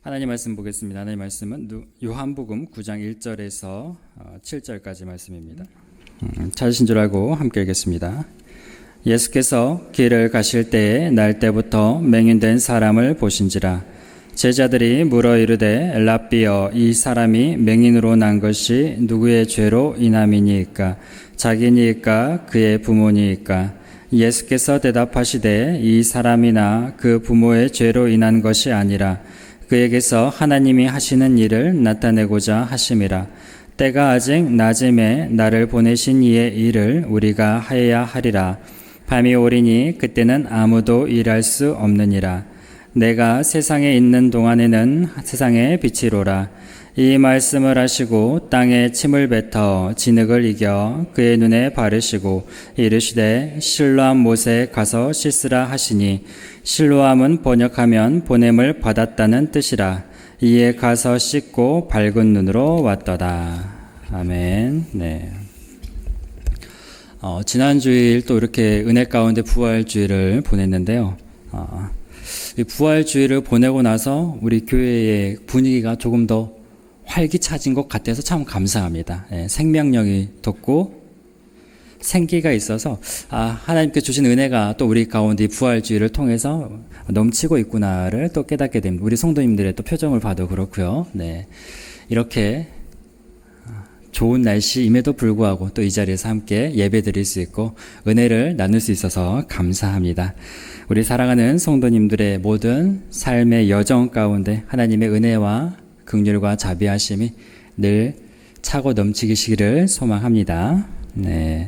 하나님 말씀 보겠습니다. 하나님 말씀은 요한복음 9장 1절에서 7절까지 말씀입니다. 찾으신 줄 알고 함께 읽겠습니다. 예수께서 길을 가실 때에 날 때부터 맹인된 사람을 보신지라. 제자들이 물어 이르되 랍비여, 이 사람이 맹인으로 난 것이 누구의 죄로 인함이니이까? 자기니이까 그의 부모니이까? 예수께서 대답하시되 이 사람이나 그 부모의 죄로 인한 것이 아니라 그에게서 하나님이 하시는 일을 나타내고자 하심이라. 때가 아직 낮음에 나를 보내신 이의 일을 우리가 하여야 하리라. 밤이 오리니 그때는 아무도 일할 수 없느니라. 내가 세상에 있는 동안에는 세상의 빛이로라. 이 말씀을 하시고 땅에 침을 뱉어 진흙을 이겨 그의 눈에 바르시고 이르시되 실로암 못에 가서 씻으라 하시니, 실로암은 번역하면 보냄을 받았다는 뜻이라. 이에 가서 씻고 밝은 눈으로 왔더라. 아멘. 네. 지난 주일 또 이렇게 은혜 가운데 부활주일을 보냈는데요. 이 부활주일을 보내고 나서 우리 교회의 분위기가 조금 더 활기차진 것 같아서 참 감사합니다. 생명력이 돋고 생기가 있어서 하나님께 주신 은혜가 또 우리 가운데 부활주의를 통해서 넘치고 있구나를 또 깨닫게 됩니다. 우리 성도님들의 또 표정을 봐도 그렇고요. 네, 이렇게 좋은 날씨임에도 불구하고 또 이 자리에서 함께 예배 드릴 수 있고 은혜를 나눌 수 있어서 감사합니다. 우리 사랑하는 성도님들의 모든 삶의 여정 가운데 하나님의 은혜와 긍휼과 자비하심이 늘 차고 넘치기를 소망합니다. 네,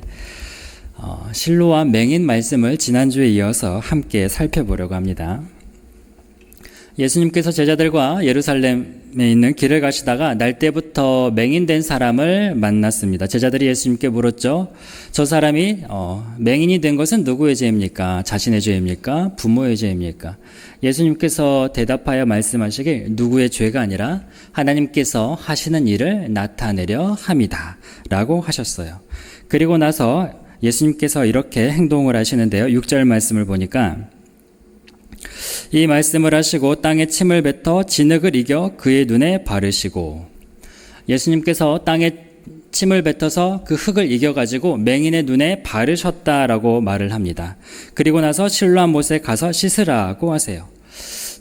실로암 맹인 말씀을 지난주에 이어서 함께 살펴보려고 합니다. 예수님께서 제자들과 예루살렘에 있는 길을 가시다가 날 때부터 맹인된 사람을 만났습니다. 제자들이 예수님께 물었죠. 저 사람이 맹인이 된 것은 누구의 죄입니까? 자신의 죄입니까? 부모의 죄입니까? 예수님께서 대답하여 말씀하시길 누구의 죄가 아니라 하나님께서 하시는 일을 나타내려 함이다 라고 하셨어요. 그리고 나서 예수님께서 이렇게 행동을 하시는데요. 6절 말씀을 보니까 이 말씀을 하시고 땅에 침을 뱉어 진흙을 이겨 그의 눈에 바르시고, 예수님께서 땅에 침을 뱉어서 그 흙을 이겨가지고 맹인의 눈에 바르셨다라고 말을 합니다. 그리고 나서 실로암 못에 가서 씻으라고 하세요.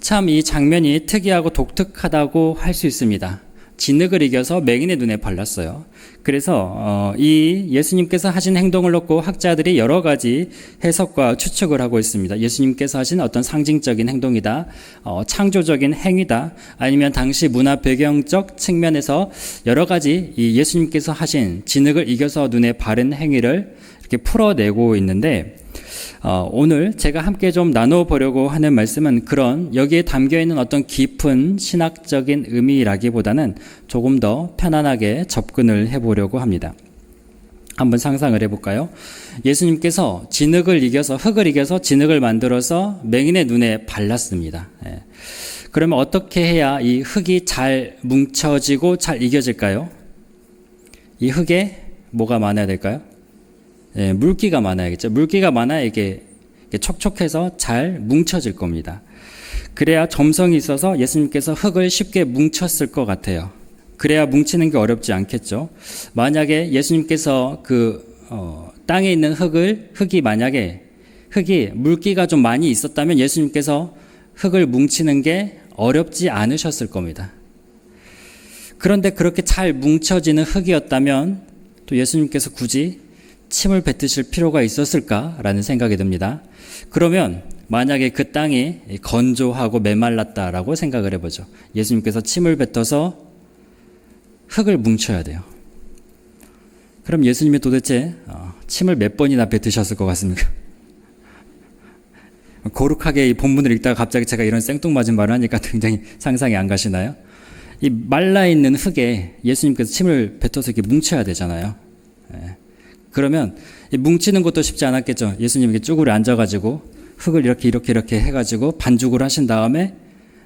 참 이 장면이 특이하고 독특하다고 할 수 있습니다. 진흙을 이겨서 맹인의 눈에 발랐어요. 그래서 이 예수님께서 하신 행동을 놓고 학자들이 여러 가지 해석과 추측을 하고 있습니다. 예수님께서 하신 어떤 상징적인 행동이다, 창조적인 행위다, 아니면 당시 문화 배경적 측면에서 여러 가지 이 예수님께서 하신 진흙을 이겨서 눈에 바른 행위를 이렇게 풀어내고 있는데, 오늘 제가 함께 좀 나눠보려고 하는 말씀은 그런 여기에 담겨있는 어떤 깊은 신학적인 의미라기보다는 조금 더 편안하게 접근을 해보려고 합니다. 한번 상상을 해볼까요? 예수님께서 진흙을 이겨서, 흙을 이겨서 진흙을 만들어서 맹인의 눈에 발랐습니다. 그러면 어떻게 해야 이 흙이 잘 뭉쳐지고 잘 이겨질까요? 이 흙에 뭐가 많아야 될까요? 물기가 많아야겠죠. 물기가 많아야 이게 촉촉해서 잘 뭉쳐질 겁니다. 그래야 점성이 있어서 예수님께서 흙을 쉽게 뭉쳤을 것 같아요. 그래야 뭉치는 게 어렵지 않겠죠. 만약에 예수님께서 땅에 있는 흙이 만약에 흙이 물기가 좀 많이 있었다면 예수님께서 흙을 뭉치는 게 어렵지 않으셨을 겁니다. 그런데 그렇게 잘 뭉쳐지는 흙이었다면 또 예수님께서 굳이 침을 뱉으실 필요가 있었을까라는 생각이 듭니다. 그러면 만약에 그 땅이 건조하고 메말랐다라고 생각을 해보죠. 예수님께서 침을 뱉어서 흙을 뭉쳐야 돼요. 그럼 예수님이 도대체 침을 몇 번이나 뱉으셨을 것 같습니까? 거룩하게 이 본문을 읽다가 갑자기 제가 이런 생뚱맞은 말을 하니까 굉장히 상상이 안 가시나요? 이 말라있는 흙에 예수님께서 침을 뱉어서 이렇게 뭉쳐야 되잖아요. 그러면 뭉치는 것도 쉽지 않았겠죠. 예수님이 이렇게 쭈그려 앉아가지고 흙을 이렇게 해가지고 반죽을 하신 다음에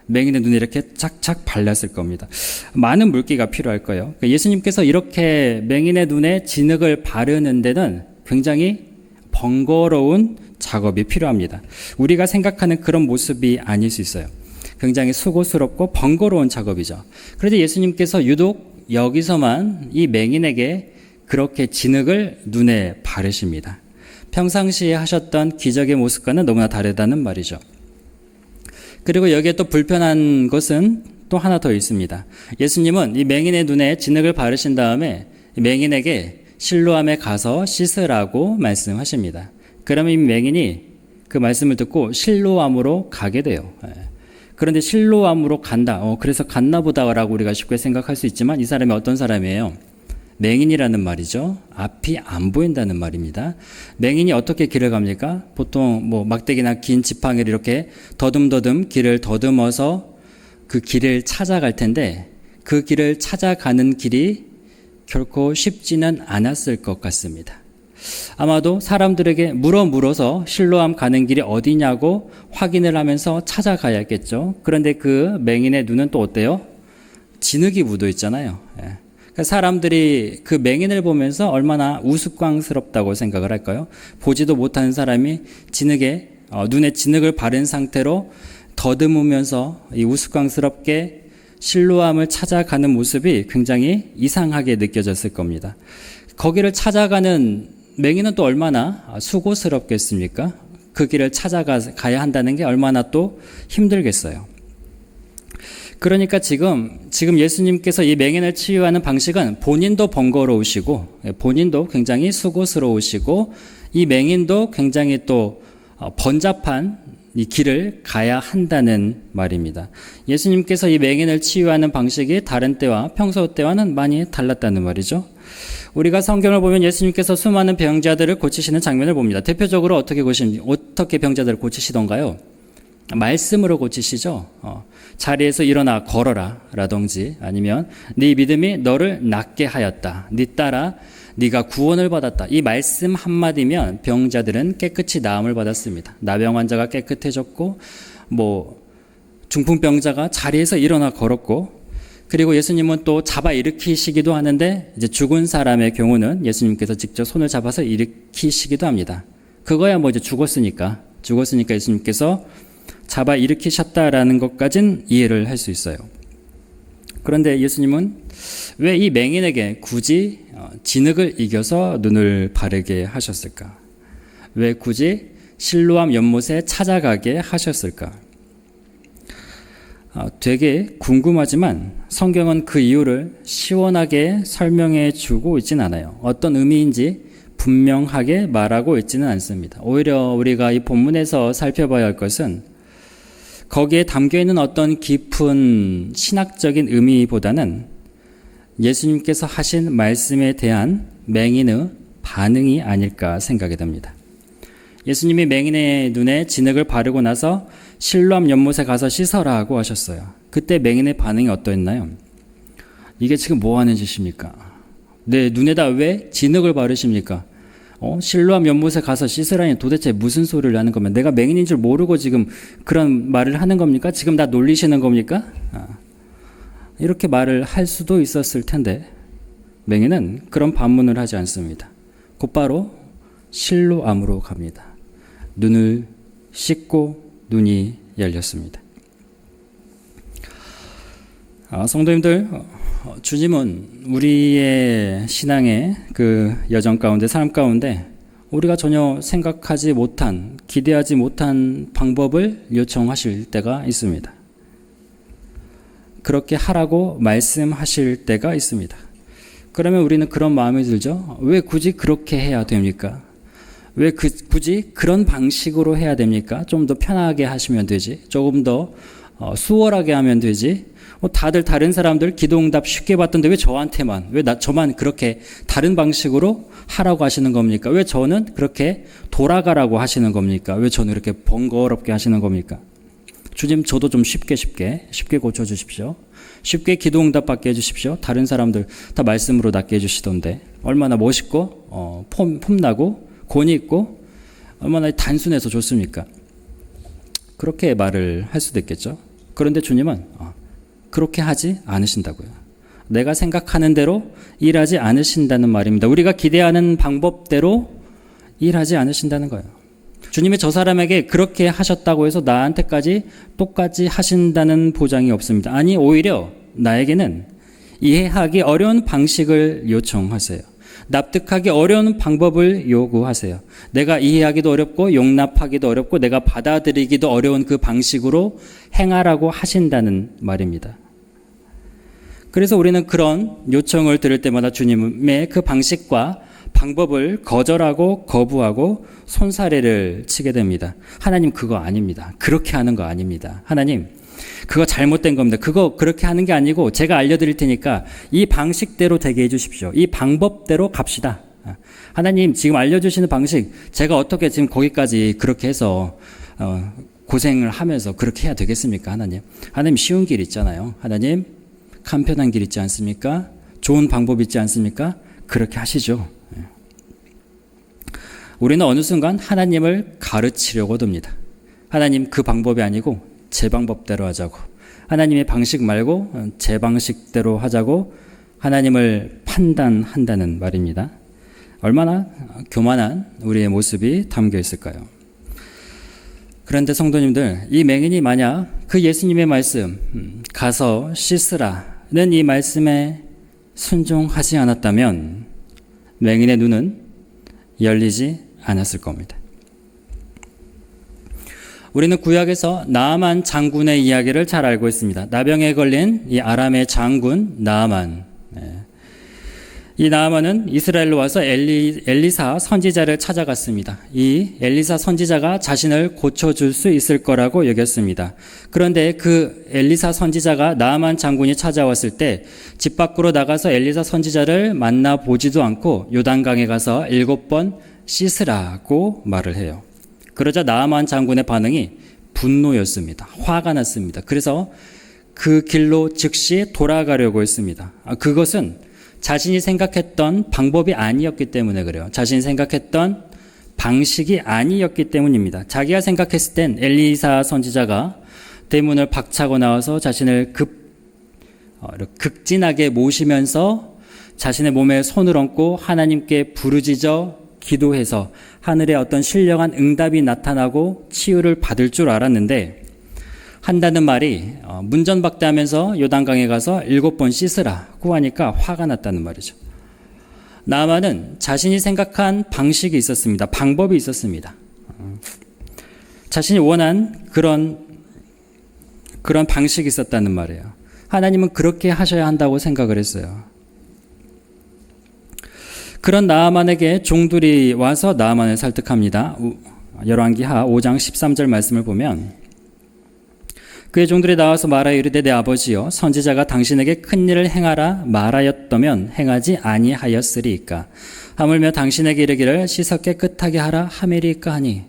맹인의 눈에 이렇게 착착 발랐을 겁니다. 많은 물기가 필요할 거예요. 예수님께서 이렇게 맹인의 눈에 진흙을 바르는 데는 굉장히 번거로운 작업이 필요합니다. 우리가 생각하는 그런 모습이 아닐 수 있어요. 굉장히 수고스럽고 번거로운 작업이죠. 그런데 예수님께서 유독 여기서만 이 맹인에게 그렇게 진흙을 눈에 바르십니다. 평상시에 하셨던 기적의 모습과는 너무나 다르다는 말이죠. 그리고 여기에 또 불편한 것은 또 하나 더 있습니다. 예수님은 이 맹인의 눈에 진흙을 바르신 다음에 맹인에게 실로암에 가서 씻으라고 말씀하십니다. 그러면 이 맹인이 그 말씀을 듣고 실로암으로 가게 돼요. 그런데 실로암으로 간다. 그래서 갔나 보다라고 우리가 쉽게 생각할 수 있지만 이 사람이 어떤 사람이에요? 맹인이라는 말이죠. 앞이 안 보인다는 말입니다. 맹인이 어떻게 길을 갑니까? 보통 뭐 막대기나 긴 지팡이를 이렇게 더듬더듬 길을 더듬어서 그 길을 찾아갈 텐데 그 길을 찾아가는 길이 결코 쉽지는 않았을 것 같습니다. 아마도 사람들에게 물어서 실로암 가는 길이 어디냐고 확인을 하면서 찾아가야겠죠. 그런데 그 맹인의 눈은 또 어때요? 진흙이 묻어 있잖아요. 그러니까 사람들이 그 맹인을 보면서 얼마나 우스꽝스럽다고 생각을 할까요? 보지도 못하는 사람이 눈에 진흙을 바른 상태로 더듬으면서 이 우스꽝스럽게 실로암을 찾아가는 모습이 굉장히 이상하게 느껴졌을 겁니다. 거기를 찾아가는 맹인은 또 얼마나 수고스럽겠습니까? 그 길을 찾아가야 한다는 게 얼마나 또 힘들겠어요. 그러니까 지금 예수님께서 이 맹인을 치유하는 방식은 본인도 번거로우시고 본인도 굉장히 수고스러우시고 이 맹인도 굉장히 또 번잡한 이 길을 가야 한다는 말입니다. 예수님께서 이 맹인을 치유하는 방식이 다른 때와 평소 때와는 많이 달랐다는 말이죠. 우리가 성경을 보면 예수님께서 수많은 병자들을 고치시는 장면을 봅니다. 대표적으로 어떻게 병자들을 고치시던가요? 말씀으로 고치시죠. 자리에서 일어나 걸어라 라든지 아니면 네 믿음이 너를 낫게 하였다. 네 딸아 네가 구원을 받았다. 이 말씀 한마디면 병자들은 깨끗이 나음을 받았습니다. 나병 환자가 깨끗해졌고 중풍병자가 자리에서 일어나 걸었고 그리고 예수님은 또 잡아 일으키시기도 하는데 이제 죽은 사람의 경우는 예수님께서 직접 손을 잡아서 일으키시기도 합니다. 그거야 이제 죽었으니까 예수님께서 잡아 일으키셨다라는 것까진 이해를 할 수 있어요. 그런데 예수님은 왜 이 맹인에게 굳이 진흙을 이겨서 눈을 바르게 하셨을까? 왜 굳이 실로암 연못에 찾아가게 하셨을까? 되게 궁금하지만 성경은 그 이유를 시원하게 설명해 주고 있진 않아요. 어떤 의미인지 분명하게 말하고 있지는 않습니다. 오히려 우리가 이 본문에서 살펴봐야 할 것은 거기에 담겨있는 어떤 깊은 신학적인 의미보다는 예수님께서 하신 말씀에 대한 맹인의 반응이 아닐까 생각이 됩니다. 예수님이 맹인의 눈에 진흙을 바르고 나서 실로암 연못에 가서 씻어라고 하셨어요. 그때 맹인의 반응이 어떠했나요? 이게 지금 뭐 하는 짓입니까? 내 눈에다 왜 진흙을 바르십니까? 실로암 연못에 가서 씻으라니 도대체 무슨 소리를 하는 겁니까? 내가 맹인인 줄 모르고 지금 그런 말을 하는 겁니까? 지금 나 놀리시는 겁니까? 이렇게 말을 할 수도 있었을 텐데 맹인은 그런 반문을 하지 않습니다. 곧바로 실로암으로 갑니다. 눈을 씻고 눈이 열렸습니다. 성도님들, 주님은 우리의 신앙의 그 여정 가운데, 삶 가운데 우리가 전혀 생각하지 못한, 기대하지 못한 방법을 요청하실 때가 있습니다. 그렇게 하라고 말씀하실 때가 있습니다. 그러면 우리는 그런 마음이 들죠. 왜 굳이 그렇게 해야 됩니까? 왜 굳이 그런 방식으로 해야 됩니까? 좀 더 편하게 하시면 되지. 조금 더 수월하게 하면 되지. 다들 다른 사람들 기도응답 쉽게 받던데 왜 저한테만, 저만 그렇게 다른 방식으로 하라고 하시는 겁니까? 왜 저는 그렇게 돌아가라고 하시는 겁니까? 왜 저는 이렇게 번거롭게 하시는 겁니까? 주님, 저도 좀 쉽게 고쳐주십시오. 쉽게 기도응답 받게 해주십시오. 다른 사람들 다 말씀으로 낫게 해주시던데 얼마나 멋있고 폼나고 권위 있고 얼마나 단순해서 좋습니까? 그렇게 말을 할 수도 있겠죠. 그런데 주님은 그렇게 하지 않으신다고요. 내가 생각하는 대로 일하지 않으신다는 말입니다. 우리가 기대하는 방법대로 일하지 않으신다는 거예요. 주님이 저 사람에게 그렇게 하셨다고 해서 나한테까지 똑같이 하신다는 보장이 없습니다. 아니, 오히려 나에게는 이해하기 어려운 방식을 요청하세요. 납득하기 어려운 방법을 요구하세요. 내가 이해하기도 어렵고 용납하기도 어렵고 내가 받아들이기도 어려운 그 방식으로 행하라고 하신다는 말입니다. 그래서 우리는 그런 요청을 들을 때마다 주님의 그 방식과 방법을 거절하고 거부하고 손사래를 치게 됩니다. 하나님 그거 아닙니다. 그렇게 하는 거 아닙니다. 하나님 그거 잘못된 겁니다. 그거 그렇게 하는 게 아니고 제가 알려드릴 테니까 이 방식대로 되게 해주십시오. 이 방법대로 갑시다. 하나님 지금 알려주시는 방식 제가 어떻게 지금 거기까지 그렇게 해서 고생을 하면서 그렇게 해야 되겠습니까? 하나님 쉬운 길 있잖아요. 하나님 간편한 길 있지 않습니까? 좋은 방법 있지 않습니까? 그렇게 하시죠. 우리는 어느 순간 하나님을 가르치려고 듭니다. 하나님 그 방법이 아니고 제 방법대로 하자고, 하나님의 방식 말고 제 방식대로 하자고 하나님을 판단한다는 말입니다. 얼마나 교만한 우리의 모습이 담겨 있을까요? 그런데 성도님들, 이 맹인이 만약 그 예수님의 말씀 가서 씻으라는 이 말씀에 순종하지 않았다면 맹인의 눈은 열리지 않았을 겁니다. 우리는 구약에서 나아만 장군의 이야기를 잘 알고 있습니다. 나병에 걸린 이 아람의 장군 나아만. 이 나아만은 이스라엘로 와서 엘리사 선지자를 찾아갔습니다. 이 엘리사 선지자가 자신을 고쳐줄 수 있을 거라고 여겼습니다. 그런데 그 엘리사 선지자가 나아만 장군이 찾아왔을 때 집 밖으로 나가서 엘리사 선지자를 만나보지도 않고 요단강에 가서 7번 씻으라고 말을 해요. 그러자 나아만 장군의 반응이 분노였습니다. 화가 났습니다. 그래서 그 길로 즉시 돌아가려고 했습니다. 그것은 자신이 생각했던 방법이 아니었기 때문에 그래요. 자신이 생각했던 방식이 아니었기 때문입니다. 자기가 생각했을 땐 엘리사 선지자가 대문을 박차고 나와서 자신을 극진하게 모시면서 자신의 몸에 손을 얹고 하나님께 부르짖어 기도해서 하늘의 어떤 신령한 응답이 나타나고 치유를 받을 줄 알았는데 한다는 말이 문전박대하면서 요단강에 가서 7번 씻으라고 하니까 화가 났다는 말이죠. 나아만은 자신이 생각한 방식이 있었습니다. 방법이 있었습니다. 자신이 원한 그런 방식이 있었다는 말이에요. 하나님은 그렇게 하셔야 한다고 생각을 했어요. 그런 나아만에게 종들이 와서 나아만을 설득합니다. 열왕기하 5장 13절 말씀을 보면 그의 종들이 나와서 말하여 이르되 내 아버지여 선지자가 당신에게 큰 일을 행하라 말하였다면 행하지 아니하였으리이까 하물며 당신에게 이르기를 씻어 깨끗하게 하라 하매리이까 하니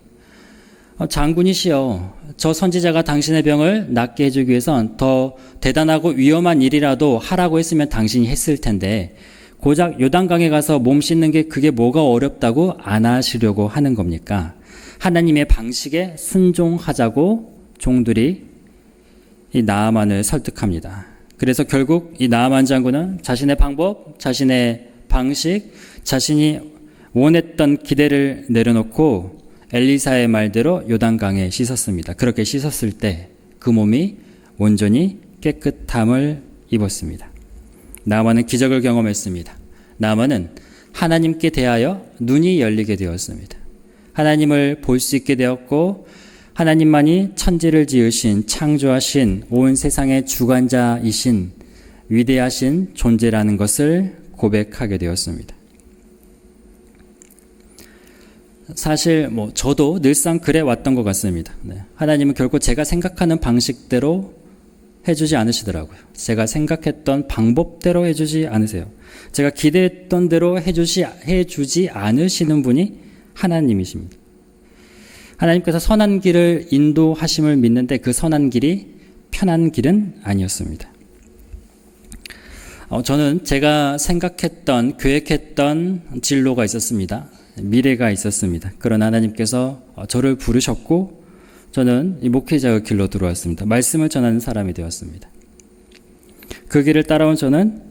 장군이시여 저 선지자가 당신의 병을 낫게 해주기 위해선 더 대단하고 위험한 일이라도 하라고 했으면 당신이 했을 텐데 고작 요단강에 가서 몸 씻는 게 그게 뭐가 어렵다고 안 하시려고 하는 겁니까? 하나님의 방식에 순종하자고 종들이 이 나아만을 설득합니다. 그래서 결국 이 나아만 장군은 자신의 방법, 자신의 방식, 자신이 원했던 기대를 내려놓고 엘리사의 말대로 요단강에 씻었습니다. 그렇게 씻었을 때 그 몸이 온전히 깨끗함을 입었습니다. 나아만은 기적을 경험했습니다. 나아만은 하나님께 대하여 눈이 열리게 되었습니다. 하나님을 볼 수 있게 되었고 하나님만이 천지를 지으신 창조하신 온 세상의 주관자이신 위대하신 존재라는 것을 고백하게 되었습니다. 사실 저도 늘상 그래 왔던 것 같습니다. 하나님은 결코 제가 생각하는 방식대로 해주지 않으시더라고요. 제가 생각했던 방법대로 해주지 않으세요. 제가 기대했던 대로 해주지 않으시는 분이 하나님이십니다. 하나님께서 선한 길을 인도하심을 믿는데 그 선한 길이 편한 길은 아니었습니다. 저는 제가 생각했던, 계획했던 진로가 있었습니다. 미래가 있었습니다. 그러나 하나님께서 저를 부르셨고 저는 이 목회자의 길로 들어왔습니다. 말씀을 전하는 사람이 되었습니다. 그 길을 따라온 저는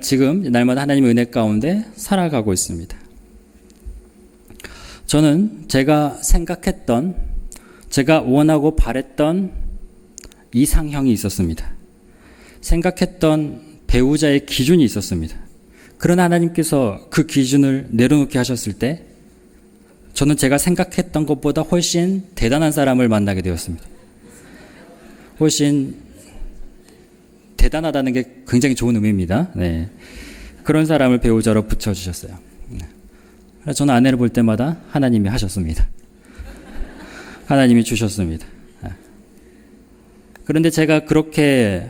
지금 날마다 하나님의 은혜 가운데 살아가고 있습니다. 저는 제가 생각했던, 제가 원하고 바랬던 이상형이 있었습니다. 생각했던 배우자의 기준이 있었습니다. 그러나 하나님께서 그 기준을 내려놓게 하셨을 때 저는 제가 생각했던 것보다 훨씬 대단한 사람을 만나게 되었습니다. 훨씬 대단하다는 게 굉장히 좋은 의미입니다. 네. 그런 사람을 배우자로 붙여주셨어요. 그래서 저는 아내를 볼 때마다 하나님이 하셨습니다. 하나님이 주셨습니다. 그런데 제가 그렇게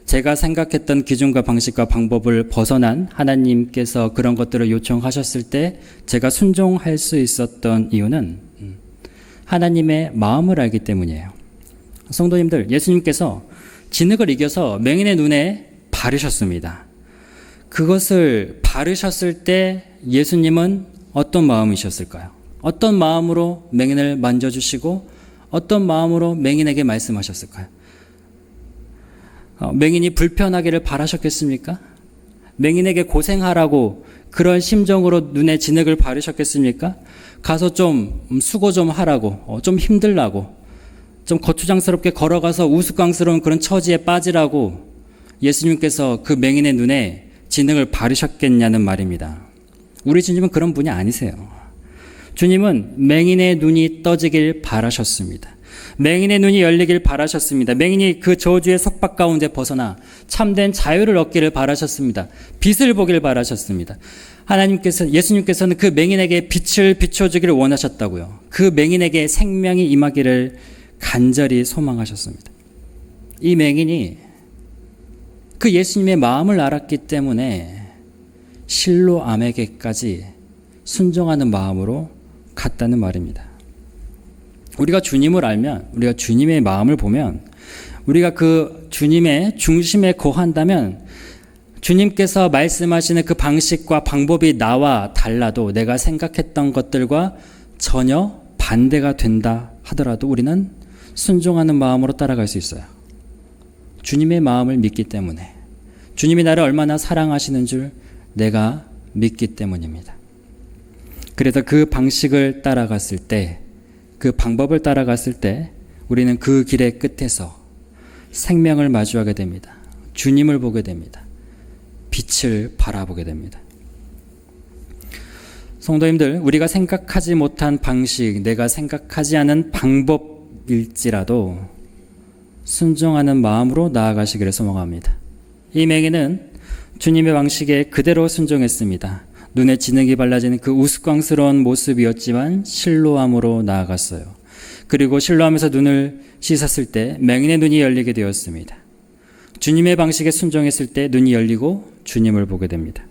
제가 생각했던 기준과 방식과 방법을 벗어난 하나님께서 그런 것들을 요청하셨을 때 제가 순종할 수 있었던 이유는 하나님의 마음을 알기 때문이에요. 성도님들, 예수님께서 진흙을 이겨서 맹인의 눈에 바르셨습니다. 그것을 바르셨을 때 예수님은 어떤 마음이셨을까요? 어떤 마음으로 맹인을 만져주시고 어떤 마음으로 맹인에게 말씀하셨을까요? 맹인이 불편하기를 바라셨겠습니까? 맹인에게 고생하라고 그런 심정으로 눈에 진흙을 바르셨겠습니까? 가서 좀 수고 좀 하라고, 좀 힘들라고, 좀 거추장스럽게 걸어가서 우스꽝스러운 그런 처지에 빠지라고 예수님께서 그 맹인의 눈에 진흙을 바르셨겠냐는 말입니다. 우리 주님은 그런 분이 아니세요. 주님은 맹인의 눈이 떠지길 바라셨습니다. 맹인의 눈이 열리길 바라셨습니다. 맹인이 그 저주의 속박 가운데 벗어나 참된 자유를 얻기를 바라셨습니다. 빛을 보길 바라셨습니다. 예수님께서는 그 맹인에게 빛을 비춰주기를 원하셨다고요. 그 맹인에게 생명이 임하기를 간절히 소망하셨습니다. 이 맹인이 그 예수님의 마음을 알았기 때문에 실로암에게까지 순종하는 마음으로 갔다는 말입니다. 우리가 주님을 알면, 우리가 주님의 마음을 보면, 우리가 그 주님의 중심에 거한다면 주님께서 말씀하시는 그 방식과 방법이 나와 달라도 내가 생각했던 것들과 전혀 반대가 된다 하더라도 우리는 순종하는 마음으로 따라갈 수 있어요. 주님의 마음을 믿기 때문에, 주님이 나를 얼마나 사랑하시는 줄 내가 믿기 때문입니다. 그래서 그 방식을 따라갔을 때, 그 방법을 따라갔을 때 우리는 그 길의 끝에서 생명을 마주하게 됩니다. 주님을 보게 됩니다. 빛을 바라보게 됩니다. 성도님들, 우리가 생각하지 못한 방식, 내가 생각하지 않은 방법일지라도 순종하는 마음으로 나아가시기를 소망합니다. 이 맹인은 주님의 방식에 그대로 순종했습니다. 눈에 진흙이 발라지는 그 우스꽝스러운 모습이었지만 실로암으로 나아갔어요. 그리고 실로암에서 눈을 씻었을 때 맹인의 눈이 열리게 되었습니다. 주님의 방식에 순종했을 때 눈이 열리고 주님을 보게 됩니다.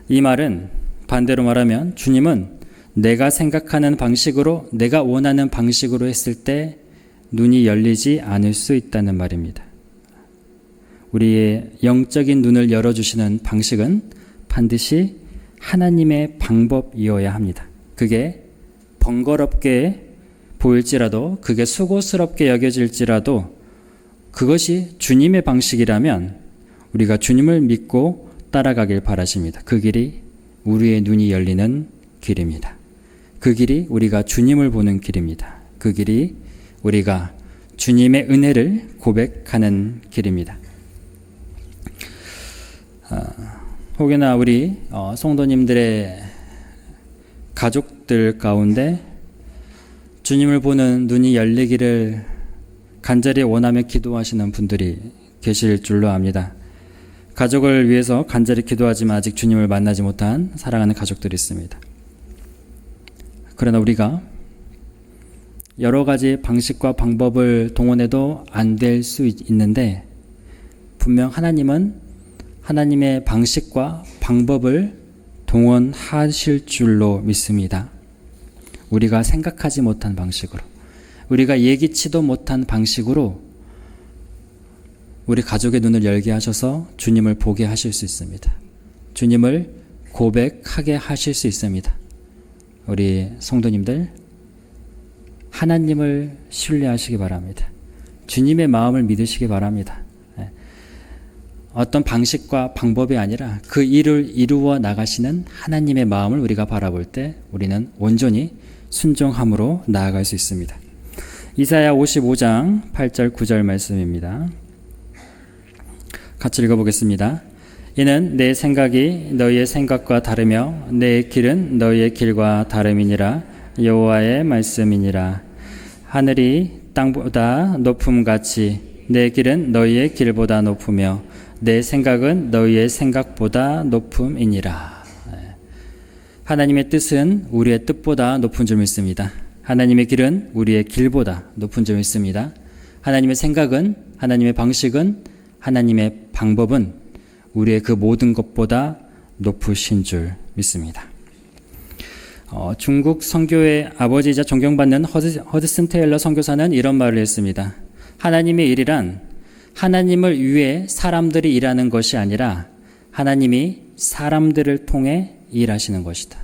이 말은 반대로 말하면 주님은 내가 생각하는 방식으로, 내가 원하는 방식으로 했을 때 눈이 열리지 않을 수 있다는 말입니다. 우리의 영적인 눈을 열어주시는 방식은 반드시 하나님의 방법이어야 합니다. 그게 번거롭게 보일지라도, 그게 수고스럽게 여겨질지라도 그것이 주님의 방식이라면 우리가 주님을 믿고 따라가길 바라십니다. 그 길이 우리의 눈이 열리는 길입니다. 그 길이 우리가 주님을 보는 길입니다. 그 길이 우리가 주님의 은혜를 고백하는 길입니다. 혹여나 우리 성도님들의 가족들 가운데 주님을 보는 눈이 열리기를 간절히 원하며 기도하시는 분들이 계실 줄로 압니다. 가족을 위해서 간절히 기도하지만 아직 주님을 만나지 못한 사랑하는 가족들이 있습니다. 그러나 우리가 여러 가지 방식과 방법을 동원해도 안 될 수 있는데 분명 하나님은 하나님의 방식과 방법을 동원하실 줄로 믿습니다. 우리가 생각하지 못한 방식으로, 우리가 예기치도 못한 방식으로 우리 가족의 눈을 열게 하셔서 주님을 보게 하실 수 있습니다. 주님을 고백하게 하실 수 있습니다. 우리 성도님들, 하나님을 신뢰하시기 바랍니다. 주님의 마음을 믿으시기 바랍니다. 어떤 방식과 방법이 아니라 그 일을 이루어 나가시는 하나님의 마음을 우리가 바라볼 때 우리는 온전히 순종함으로 나아갈 수 있습니다. 이사야 55장 8절 9절 말씀입니다. 같이 읽어보겠습니다. 이는 내 생각이 너희의 생각과 다르며 내 길은 너희의 길과 다름이니라. 여호와의 말씀이니라. 하늘이 땅보다 높음같이 내 길은 너희의 길보다 높으며 내 생각은 너희의 생각보다 높음이니라. 하나님의 뜻은 우리의 뜻보다 높은 줄 믿습니다. 하나님의 길은 우리의 길보다 높은 줄 믿습니다. 하나님의 생각은, 하나님의 방식은, 하나님의 방법은 우리의 그 모든 것보다 높으신 줄 믿습니다. 중국 선교의 아버지이자 존경받는 허드슨 테일러 선교사는 이런 말을 했습니다. 하나님의 일이란 하나님을 위해 사람들이 일하는 것이 아니라 하나님이 사람들을 통해 일하시는 것이다.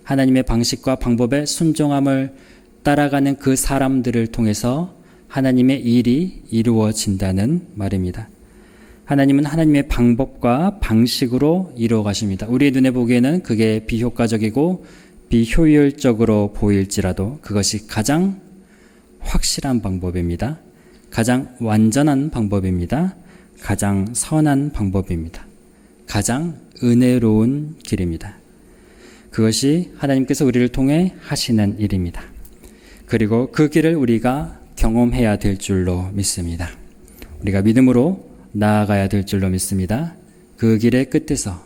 하나님의 방식과 방법에 순종함을 따라가는 그 사람들을 통해서 하나님의 일이 이루어진다는 말입니다. 하나님은 하나님의 방법과 방식으로 이루어 가십니다. 우리의 눈에 보기에는 그게 비효과적이고 비효율적으로 보일지라도 그것이 가장 확실한 방법입니다. 가장 완전한 방법입니다. 가장 선한 방법입니다. 가장 은혜로운 길입니다. 그것이 하나님께서 우리를 통해 하시는 일입니다. 그리고 그 길을 우리가 경험해야 될 줄로 믿습니다. 우리가 믿음으로 나아가야 될 줄로 믿습니다. 그 길의 끝에서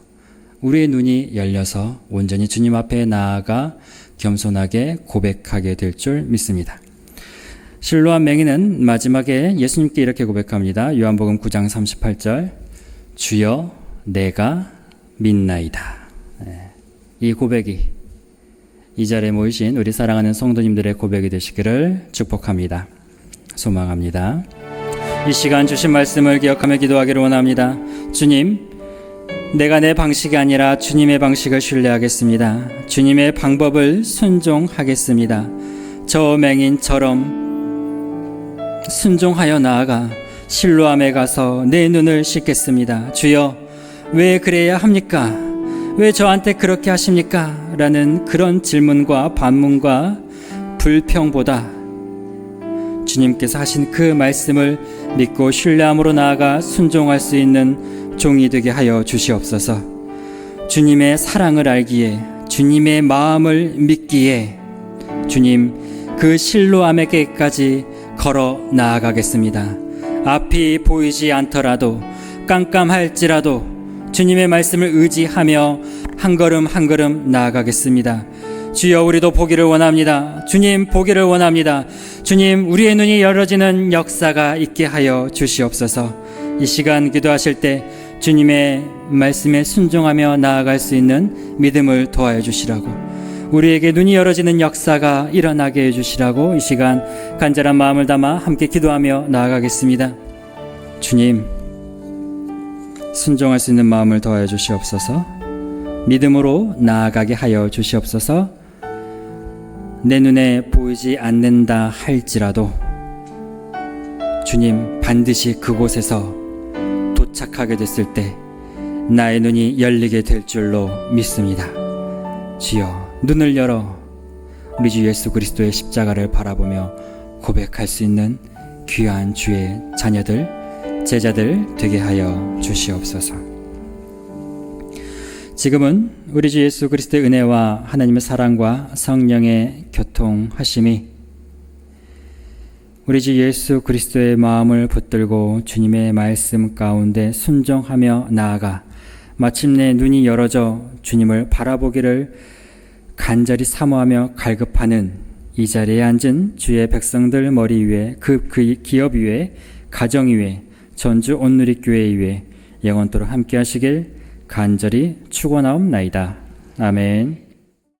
우리의 눈이 열려서 온전히 주님 앞에 나아가 겸손하게 고백하게 될 줄 믿습니다. 실로암 맹인은 마지막에 예수님께 이렇게 고백합니다. 요한복음 9장 38절 주여 내가 믿나이다. 이 고백이 이 자리에 모이신 우리 사랑하는 성도님들의 고백이 되시기를 축복합니다. 소망합니다. 이 시간 주신 말씀을 기억하며 기도하기를 원합니다. 주님, 내가 내 방식이 아니라 주님의 방식을 신뢰하겠습니다. 주님의 방법을 순종하겠습니다. 저 맹인처럼 순종하여 나아가 실로암에 가서 내 눈을 씻겠습니다. 주여, 왜 그래야 합니까? 왜 저한테 그렇게 하십니까? 라는 그런 질문과 반문과 불평보다 주님께서 하신 그 말씀을 믿고 신뢰함으로 나아가 순종할 수 있는 종이 되게 하여 주시옵소서. 주님의 사랑을 알기에, 주님의 마음을 믿기에 주님 그 실로암에게까지 걸어 나아가겠습니다. 앞이 보이지 않더라도 깜깜할지라도 주님의 말씀을 의지하며 한 걸음 한 걸음 나아가겠습니다. 주여, 우리도 보기를 원합니다. 주님, 보기를 원합니다. 주님, 우리의 눈이 열어지는 역사가 있게 하여 주시옵소서. 이 시간 기도하실 때 주님의 말씀에 순종하며 나아갈 수 있는 믿음을 도와여 주시라고, 우리에게 눈이 열어지는 역사가 일어나게 해주시라고 이 시간 간절한 마음을 담아 함께 기도하며 나아가겠습니다. 주님, 순종할 수 있는 마음을 더하여 주시옵소서. 믿음으로 나아가게 하여 주시옵소서. 내 눈에 보이지 않는다 할지라도 주님, 반드시 그곳에서 도착하게 됐을 때 나의 눈이 열리게 될 줄로 믿습니다. 주여, 눈을 열어 우리 주 예수 그리스도의 십자가를 바라보며 고백할 수 있는 귀한 주의 자녀들, 제자들 되게 하여 주시옵소서. 지금은 우리 주 예수 그리스도의 은혜와 하나님의 사랑과 성령의 교통하심이 우리 주 예수 그리스도의 마음을 붙들고 주님의 말씀 가운데 순종하며 나아가 마침내 눈이 열어져 주님을 바라보기를 간절히 사모하며 갈급하는 이 자리에 앉은 주의 백성들 머리 위에, 그 기업 위에, 가정 위에, 전주 온누리교회 위에 영원토록 함께 하시길 간절히 축원하옵나이다. 아멘.